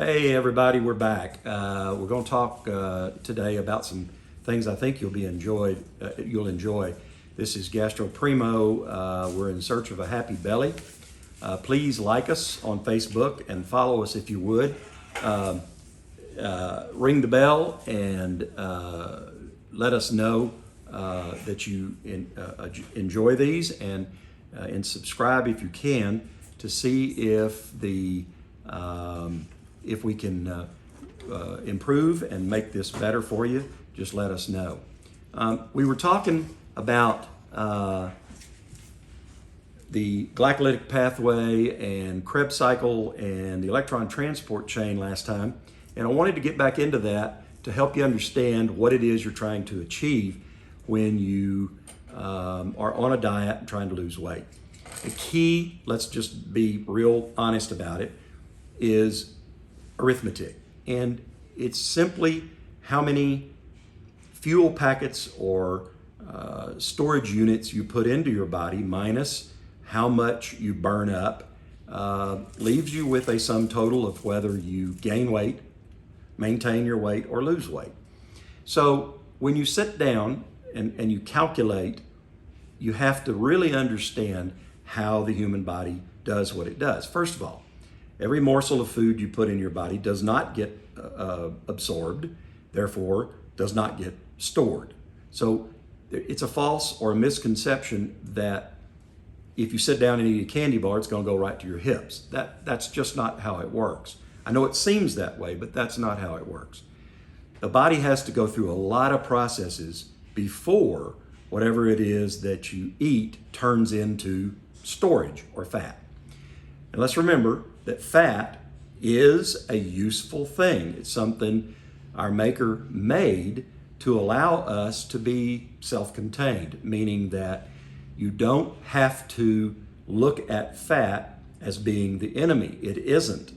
Hey everybody, we're back. We're going to talk today about some things I think you'll enjoy. This is Gastro Primo. We're in search of a happy belly. Please like us on Facebook and follow us if you would. Ring the bell and let us know that you enjoy these, and subscribe if you can to see if if we can improve and make this better for you. Just let us know. We were talking about the glycolytic pathway and Krebs cycle and the electron transport chain last time, and I wanted to get back into that to help you understand what it is you're trying to achieve when you are on a diet and trying to lose weight. The key, let's just be real honest about it, is arithmetic. And it's simply how many fuel packets or storage units you put into your body minus how much you burn up, leaves you with a sum total of whether you gain weight, maintain your weight, or lose weight. So when you sit down and you calculate, you have to really understand how the human body does what it does. First of all, every morsel of food you put in your body does not get absorbed, therefore does not get stored. So it's a false or a misconception that if you sit down and eat a candy bar, it's going to go right to your hips. That's just not how it works. I know it seems that way, but that's not how it works. The body has to go through a lot of processes before whatever it is that you eat turns into storage or fat. And let's remember that fat is a useful thing. It's something our maker made to allow us to be self-contained, meaning that you don't have to look at fat as being the enemy. It isn't.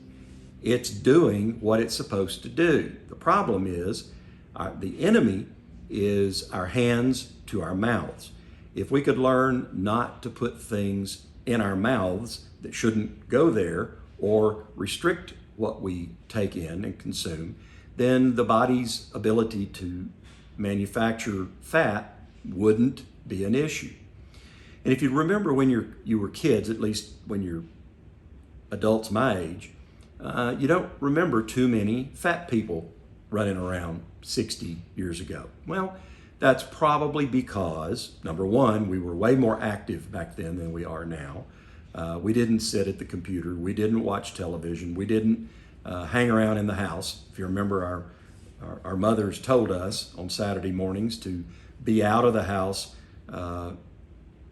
It's doing what it's supposed to do. The problem is the enemy is our hands to our mouths. If we could learn not to put things in our mouths that shouldn't go there, or restrict what we take in and consume, then the body's ability to manufacture fat wouldn't be an issue. And if you remember when you were kids, at least when you're adults my age, you don't remember too many fat people running around 60 years ago. Well, that's probably because, number one, we were way more active back then than we are now. We didn't sit at the computer. We didn't watch television. We didn't hang around in the house. If you remember, our mothers told us on Saturday mornings to be out of the house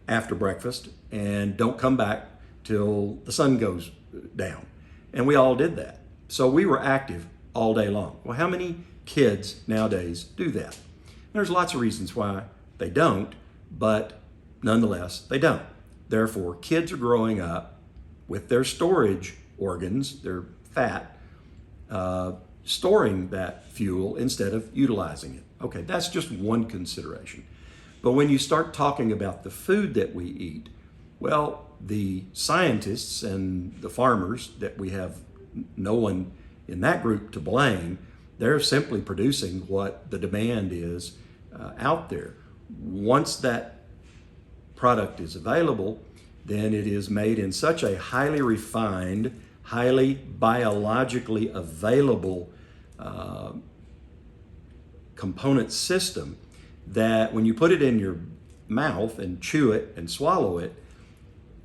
after breakfast and don't come back till the sun goes down. And we all did that. So we were active all day long. Well, how many kids nowadays do that? There's lots of reasons why they don't, but nonetheless, they don't. Therefore, kids are growing up with their storage organs, their fat, storing that fuel instead of utilizing it. Okay, that's just one consideration. But when you start talking about the food that we eat, well, the scientists and the farmers, that we have no one in that group to blame, they're simply producing what the demand is out there. Once that product is available, then it is made in such a highly refined, highly biologically available component system that when you put it in your mouth and chew it and swallow it,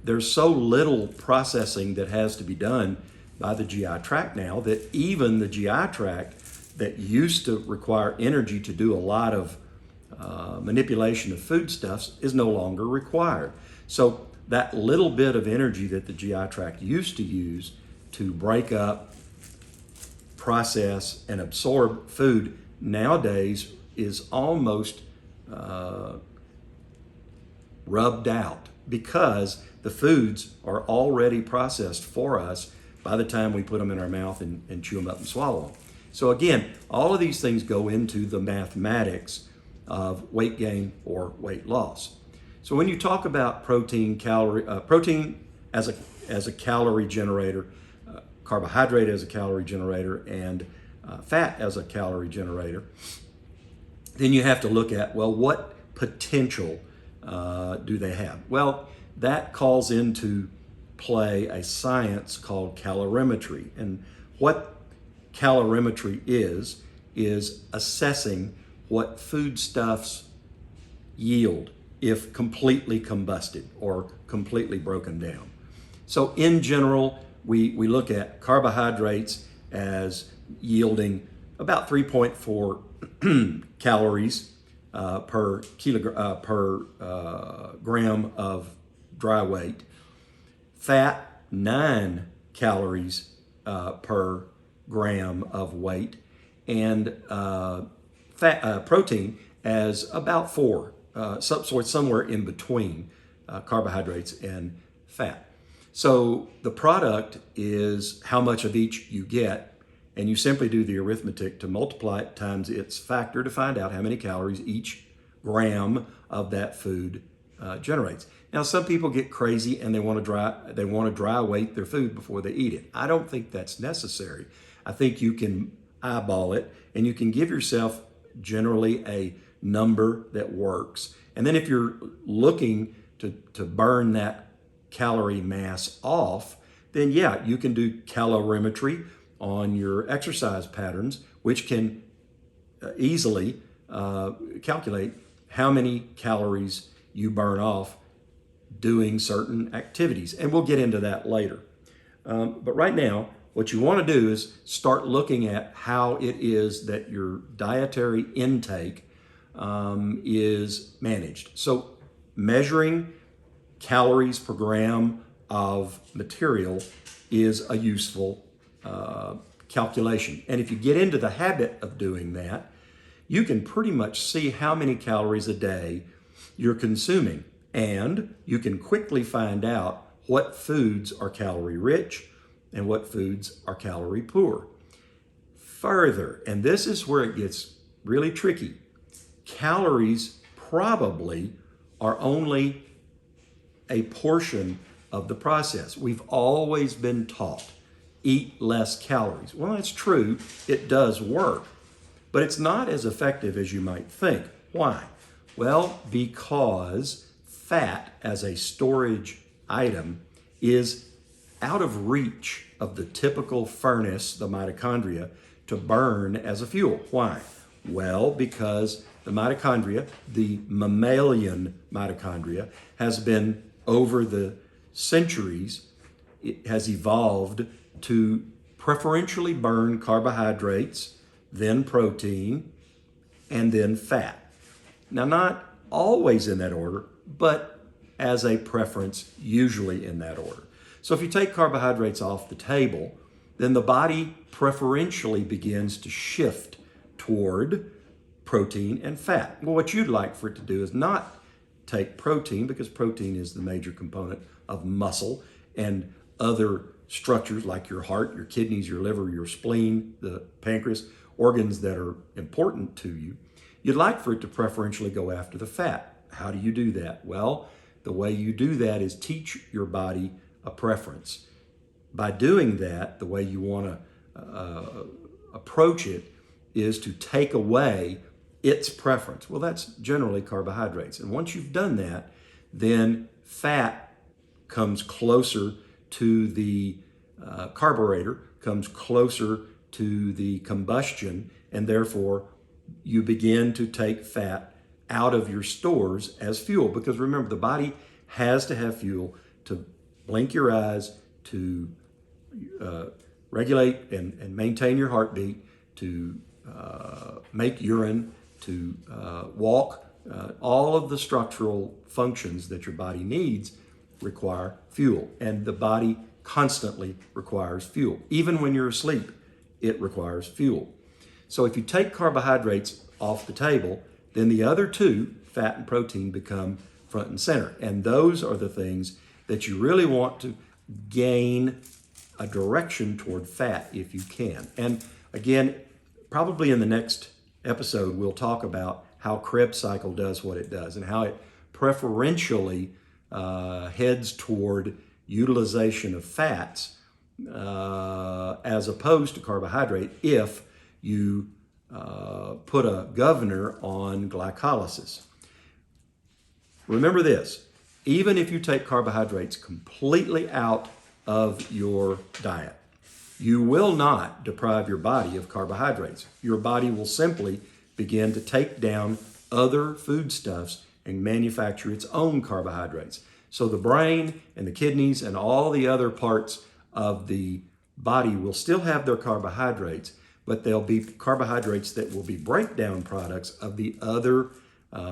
there's so little processing that has to be done by the GI tract now that even the GI tract that used to require energy to do a lot of manipulation of foodstuffs is no longer required. So that little bit of energy that the GI tract used to use to break up, process, and absorb food nowadays is almost rubbed out, because the foods are already processed for us by the time we put them in our mouth and chew them up and swallow them. So again, all of these things go into the mathematics of weight gain or weight loss. So when you talk about protein as a calorie generator, carbohydrate as a calorie generator and fat as a calorie generator, then you have to look at, well, what potential do they have? Well, that calls into play a science called calorimetry. And what calorimetry is assessing what foodstuffs yield if completely combusted or completely broken down. So in general, we look at carbohydrates as yielding about 3.4 calories per gram of dry weight. Fat, 9 calories per gram of weight, and protein as about 4, somewhere in between carbohydrates and fat. So the product is how much of each you get, and you simply do the arithmetic to multiply it times its factor to find out how many calories each gram of that food generates. Now, some people get crazy and they want to dry weight their food before they eat it. I don't think that's necessary. I think you can eyeball it and you can give yourself generally a number that works. And then if you're looking to burn that calorie mass off, then yeah, you can do calorimetry on your exercise patterns, which can easily calculate how many calories you burn off doing certain activities. And we'll get into that later. But right now, what you want to do is start looking at how it is that your dietary intake is managed. So measuring calories per gram of material is a useful calculation. And if you get into the habit of doing that, you can pretty much see how many calories a day you're consuming. And you can quickly find out what foods are calorie rich and what foods are calorie poor. Further, and this is where it gets really tricky, calories probably are only a portion of the process. We've always been taught, eat less calories. Well, that's true, it does work, but it's not as effective as you might think. Why? Well, because fat as a storage item is out of reach of the typical furnace, the mitochondria, to burn as a fuel. Why? Well, because the mitochondria, the mammalian mitochondria, has been over the centuries, it has evolved to preferentially burn carbohydrates, then protein, and then fat. Now, not always in that order, but as a preference, usually in that order. So if you take carbohydrates off the table, then the body preferentially begins to shift toward protein and fat. Well, what you'd like for it to do is not take protein, because protein is the major component of muscle and other structures like your heart, your kidneys, your liver, your spleen, the pancreas, organs that are important to you. You'd like for it to preferentially go after the fat. How do you do that? Well, the way you do that is teach your body a preference. By doing that, the way you want to approach it is to take away its preference. Well, that's generally carbohydrates. And once you've done that, then fat comes closer to the carburetor, comes closer to the combustion, and therefore you begin to take fat out of your stores as fuel. Because remember, the body has to have fuel to blink your eyes, to regulate and maintain your heartbeat, to make urine, to walk. All of the structural functions that your body needs require fuel, and the body constantly requires fuel. Even when you're asleep, it requires fuel. So if you take carbohydrates off the table, then the other two, fat and protein, become front and center. And those are the things that you really want to gain a direction toward fat if you can. And again, probably in the next episode, we'll talk about how Krebs cycle does what it does and how it preferentially heads toward utilization of fats as opposed to carbohydrate if you put a governor on glycolysis. Remember this, even if you take carbohydrates completely out of your diet, you will not deprive your body of carbohydrates. Your body will simply begin to take down other foodstuffs and manufacture its own carbohydrates. So the brain and the kidneys and all the other parts of the body will still have their carbohydrates, but they'll be carbohydrates that will be breakdown products of the other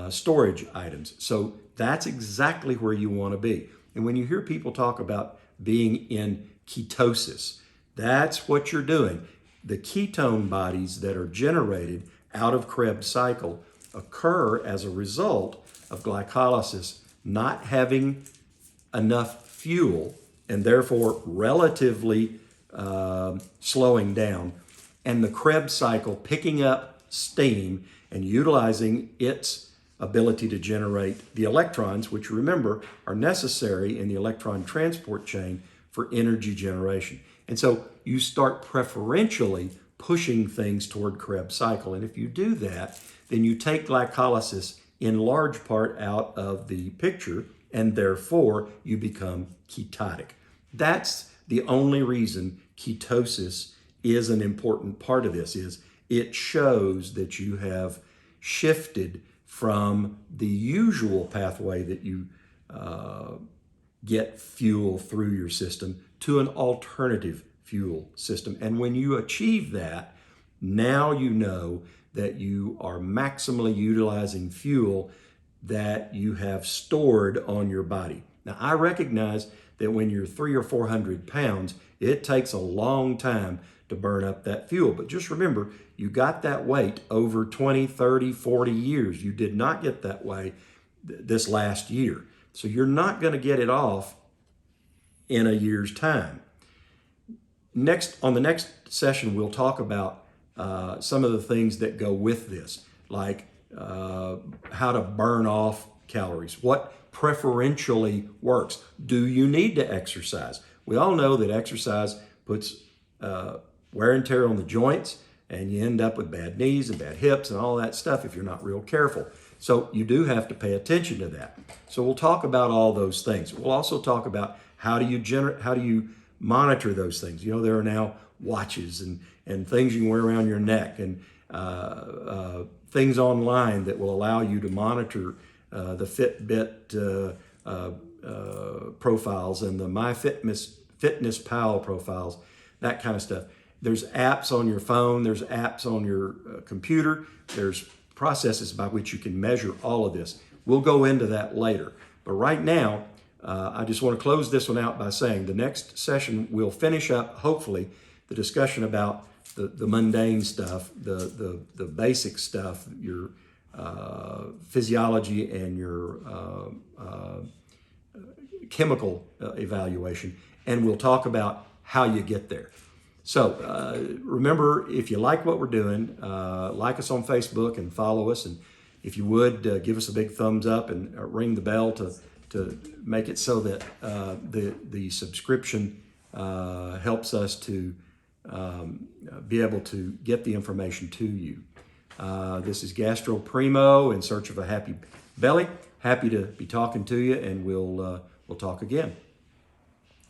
storage items. So that's exactly where you want to be. And when you hear people talk about being in ketosis, that's what you're doing. The ketone bodies that are generated out of Krebs cycle occur as a result of glycolysis not having enough fuel and therefore relatively slowing down, and the Krebs cycle picking up steam and utilizing its ability to generate the electrons, which remember are necessary in the electron transport chain for energy generation. And so you start preferentially pushing things toward Krebs cycle. And if you do that, then you take glycolysis in large part out of the picture, and therefore you become ketotic. That's the only reason ketosis is an important part of this, is it shows that you have shifted from the usual pathway that you get fuel through your system to an alternative fuel system. And when you achieve that, now you know that you are maximally utilizing fuel that you have stored on your body. Now, I recognize that when you're 300 or 400 pounds, it takes a long time to burn up that fuel. But just remember, you got that weight over 20, 30, 40 years. You did not get that way this last year. So you're not going to get it off in a year's time. On the next session, we'll talk about some of the things that go with this, like how to burn off calories, what preferentially works. Do you need to exercise? We all know that exercise puts wear and tear on the joints, and you end up with bad knees and bad hips and all that stuff if you're not real careful. So you do have to pay attention to that. So we'll talk about all those things. We'll also talk about how do you monitor those things. You know, there are now watches and things you can wear around your neck, and things online that will allow you to monitor the Fitbit profiles and the MyFitnessPal profiles, that kind of stuff. There's apps on your phone, there's apps on your computer, there's processes by which you can measure all of this. We'll go into that later. But right now, I just want to close this one out by saying the next session we'll finish up, hopefully, the discussion about the mundane stuff, the basic stuff, your physiology and your chemical evaluation, and we'll talk about how you get there. So remember, if you like what we're doing, like us on Facebook and follow us, and if you would, give us a big thumbs up and ring the bell to make it so that the subscription helps us to be able to get the information to you. This is Gastro Primo in search of a happy belly. Happy to be talking to you, and we'll talk again.